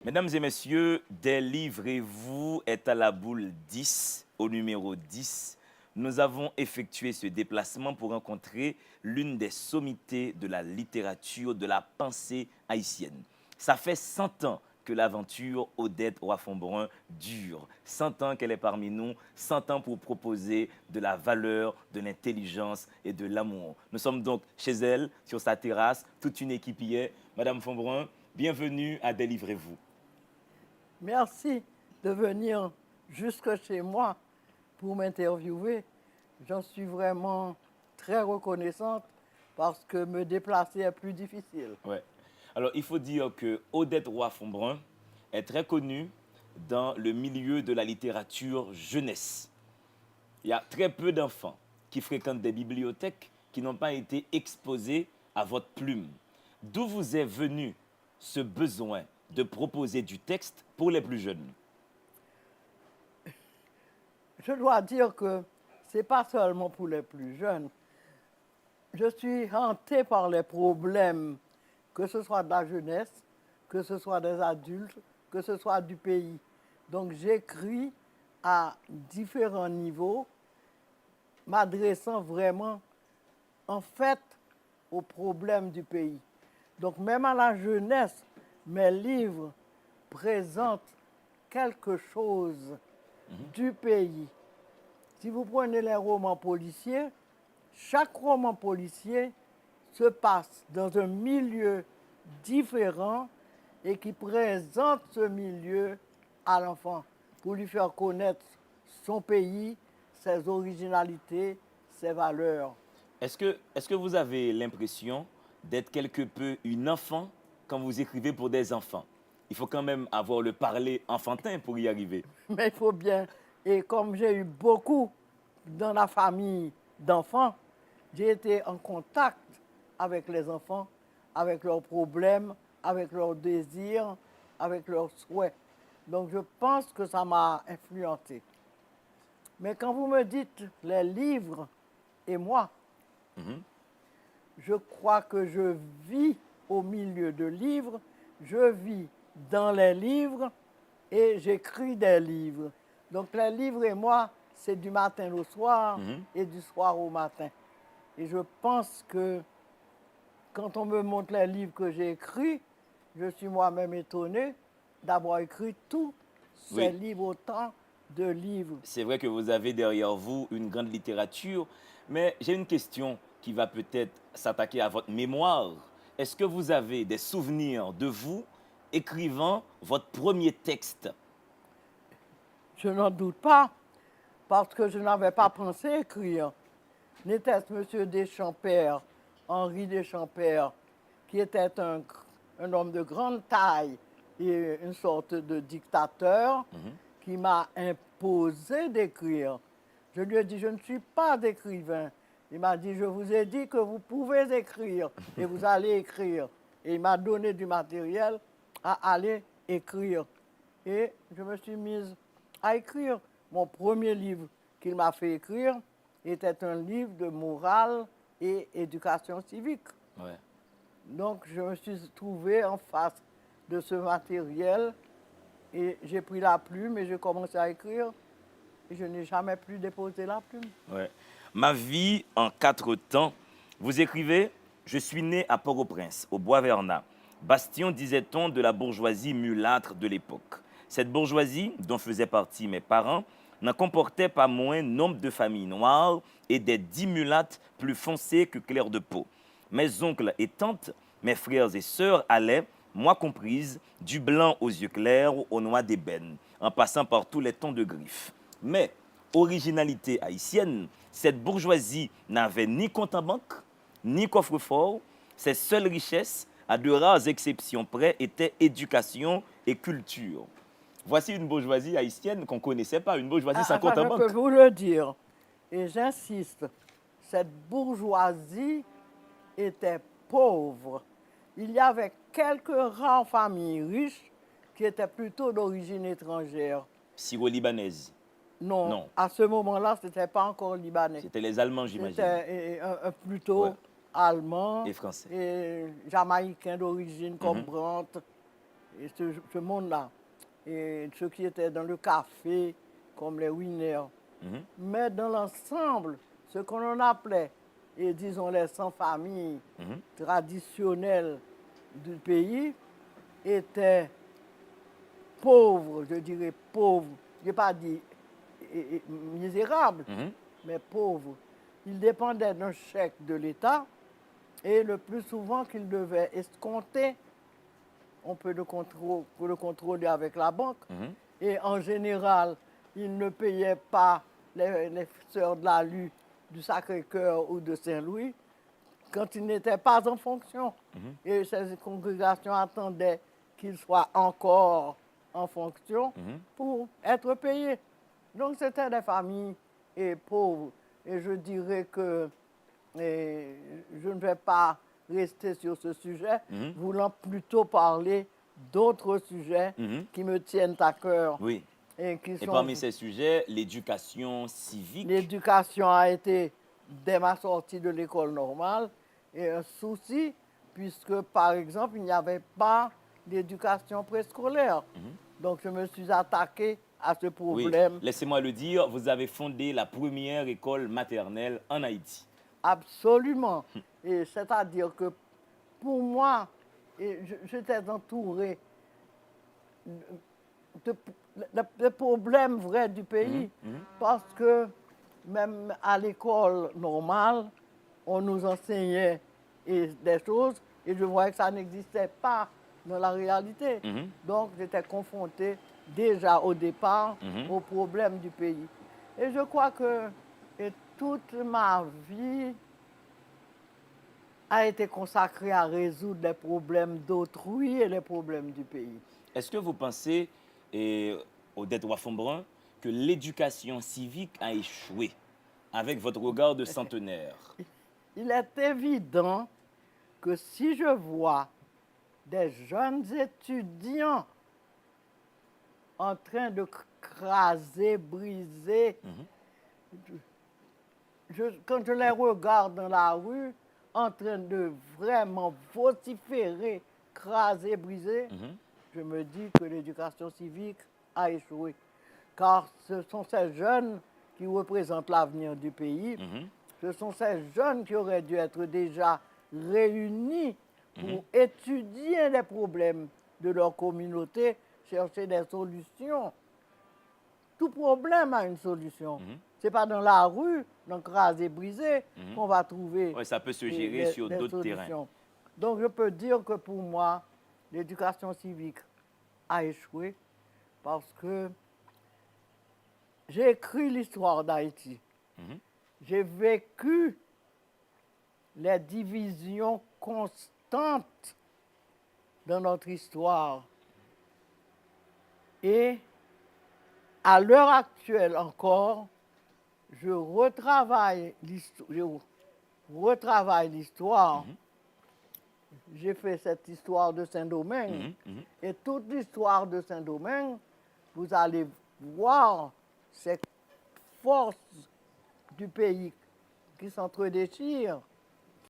Mesdames et messieurs, Délivrez-vous est à la boule 10, au numéro 10. Nous avons effectué ce déplacement pour rencontrer l'une des sommités de la littérature, de la pensée haïtienne. Ça fait 100 ans que l'aventure Odette Roy-Fonbrun dure. 100 ans qu'elle est parmi nous, 100 ans pour proposer de la valeur, de l'intelligence et de l'amour. Nous sommes donc chez elle, sur sa terrasse, toute une équipe y est. Madame Fonbrun, bienvenue à Délivrez-vous. Merci de venir jusque chez moi pour m'interviewer. J'en suis vraiment très reconnaissante parce que me déplacer est plus difficile. Ouais. Alors, il faut dire que Odette Roy-Fonbrun est très connue dans le milieu de la littérature jeunesse. Il y a très peu d'enfants qui fréquentent des bibliothèques qui n'ont pas été exposés à votre plume. D'où vous est venu ce besoin de proposer du texte pour les plus jeunes? Je dois dire que ce n'est pas seulement pour les plus jeunes. Je suis hantée par les problèmes, que ce soit de la jeunesse, que ce soit des adultes, que ce soit du pays. Donc j'écris à différents niveaux, m'adressant vraiment, en fait, aux problèmes du pays. Donc même à la jeunesse, mes livres présentent quelque chose du pays. Si vous prenez les romans policiers, chaque roman policier se passe dans un milieu différent et qui présente ce milieu à l'enfant pour lui faire connaître son pays, ses originalités, ses valeurs. Est-ce que vous avez l'impression d'être quelque peu une enfant quand vous écrivez pour des enfants? Il faut quand même avoir le parler enfantin pour y arriver. Mais il faut bien, et comme j'ai eu beaucoup dans la famille d'enfants, j'ai été en contact avec les enfants, avec leurs problèmes, avec leurs désirs, avec leurs souhaits. Donc je pense que ça m'a influencé. Mais quand vous me dites les livres et moi, je crois que je vis au milieu de livres, je vis dans les livres et j'écris des livres. Donc les livres et moi, c'est du matin au soir et du soir au matin. Et je pense que quand on me montre les livres que j'ai écrits, je suis moi-même étonné d'avoir écrit tous ces Oui. livres, autant de livres. C'est vrai que vous avez derrière vous une grande littérature, mais j'ai une question qui va peut-être s'attaquer à votre mémoire. Est-ce que vous avez des souvenirs de vous écrivant votre premier texte? Je n'en doute pas, parce que je n'avais pas pensé écrire. N'était-ce M. Deschamps-Père, Henri Deschamps-Père, qui était un homme de grande taille et une sorte de dictateur, qui m'a imposé d'écrire. Je lui ai dit, je ne suis pas d'écrivain. Il m'a dit, je vous ai dit que vous pouvez écrire et vous allez écrire. Et il m'a donné du matériel à aller écrire. Et je me suis mise à écrire. Mon premier livre qu'il m'a fait écrire était un livre de morale et éducation civique. Ouais. Donc je me suis trouvée en face de ce matériel et j'ai pris la plume et j'ai commencé à écrire. Et je n'ai jamais plus déposé la plume. Ouais. Ma vie en 4 temps. Vous écrivez: je suis né à Port-au-Prince, au Bois-Vernat, bastion, disait-on, de la bourgeoisie mulâtre de l'époque. Cette bourgeoisie, dont faisaient partie mes parents, n'en comportait pas moins nombre de familles noires et des 10 mulâtres plus foncées que clairs de peau. Mes oncles et tantes, mes frères et sœurs allaient, moi comprise, du blanc aux yeux clairs aux noix d'ébène, en passant par tous les tons de griffes. Mais, originalité haïtienne, cette bourgeoisie n'avait ni compte en banque, ni coffre-fort. Ses seules richesses, à de rares exceptions près, étaient éducation et culture. Voici une bourgeoisie haïtienne qu'on ne connaissait pas, une bourgeoisie sans compte en Je banque. peux vous le dire, et j'insiste, cette bourgeoisie était pauvre. Il y avait quelques rares familles riches qui étaient plutôt d'origine étrangère. Syro-libanaise. Non, Non. à ce moment-là, ce n'était pas encore libanais. C'était les Allemands, j'imagine. C'était plutôt Ouais. allemand Et français. et jamaïcain d'origine comme Brandt. et ce monde-là, et ceux qui étaient dans le café, comme les winners. Mais dans l'ensemble, ce qu'on appelait, et disons les sans-familles traditionnelles du pays, étaient pauvres, je dirais pauvres, je n'ai pas dit misérables, mais pauvres. Ils dépendaient d'un chèque de l'État et le plus souvent qu'ils devaient escompter, on peut le contrôler avec la banque. Et en général, ils ne payaient pas les sœurs de la Lue du Sacré-Cœur ou de Saint-Louis quand ils n'étaient pas en fonction. Et ces congrégations attendaient qu'ils soient encore en fonction pour être payés. Donc c'était des familles pauvres. Et je dirais que je ne vais pas rester sur ce sujet, voulant plutôt parler d'autres sujets qui me tiennent à cœur. Oui. Et parmi ces sujets, l'éducation civique. L'éducation a été, dès ma sortie de l'école normale, un souci, puisque, par exemple, il n'y avait pas d'éducation préscolaire. Donc, je me suis attaqué à ce problème. Oui. Laissez-moi le dire, vous avez fondé la première école maternelle en Haïti. Absolument. Et c'est-à-dire que, pour moi, j'étais entouré de problèmes vrais du pays, parce que même à l'école normale, on nous enseignait des choses et je voyais que ça n'existait pas dans la réalité. Donc j'étais confronté déjà au départ aux problèmes du pays. Et je crois que toute ma vie a été consacrée à résoudre les problèmes d'autrui et les problèmes du pays. Est-ce que vous pensez, Odette Wafombrun, que l'éducation civique a échoué avec votre regard de centenaire? Il est évident que si je vois des jeunes étudiants en train de craser, briser, quand je les regarde dans la rue, en train de vraiment vociférer, craser, briser, je me dis que l'éducation civique a échoué. Car ce sont ces jeunes qui représentent l'avenir du pays. Ce sont ces jeunes qui auraient dû être déjà réunis pour étudier les problèmes de leur communauté, chercher des solutions. Tout problème a une solution. Ce n'est pas dans la rue, dans craser, briser, qu'on va trouver. Oui, ça peut se gérer sur d'autres terrains. Donc je peux dire que pour moi, l'éducation civique a échoué parce que j'ai écrit l'histoire d'Haïti. J'ai vécu les divisions constantes dans notre histoire. Et à l'heure actuelle encore, je retravaille l'histoire. J'ai fait cette histoire de Saint-Domingue. Et toute l'histoire de Saint-Domingue, vous allez voir ces forces du pays qui s'entredéchirent